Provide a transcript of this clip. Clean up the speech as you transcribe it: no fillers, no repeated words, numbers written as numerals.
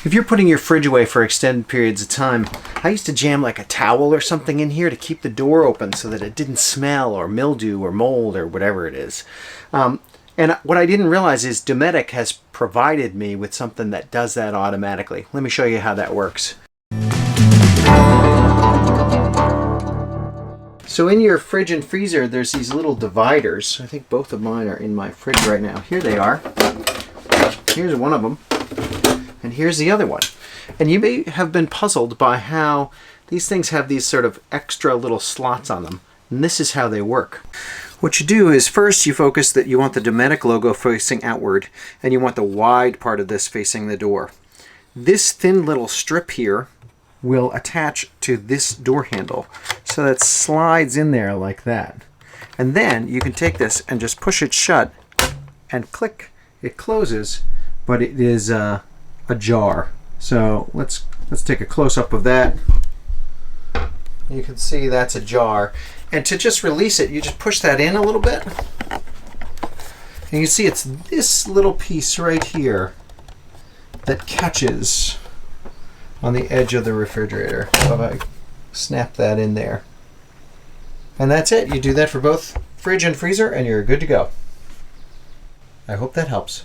If you're putting your fridge away for extended periods of time, I used to jam like a towel or something in here to keep the door open so that it didn't smell or mildew or mold or whatever it is. And what I didn't realize is Dometic has provided me with something that does that automatically. Let me show you how that works. So in your fridge and freezer, there's these little dividers. I think both of mine are in my fridge right now. Here they are. Here's one of them. And here's the other one. And you may have been puzzled by how these things have these sort of extra little slots on them. And this is how they work. What you do is first you focus that you want the Dometic logo facing outward, and you want the wide part of this facing the door. This thin little strip here will attach to this door handle, so that slides in there like that. And then you can take this and just push it shut and click, it closes, but it is ajar. So let's take a close-up of that. You can see that's ajar. And to just release it, you just push that in a little bit. And you can see it's this little piece right here that catches on the edge of the refrigerator. So if I snap that in there. And that's it. You do that for both fridge and freezer and you're good to go. I hope that helps.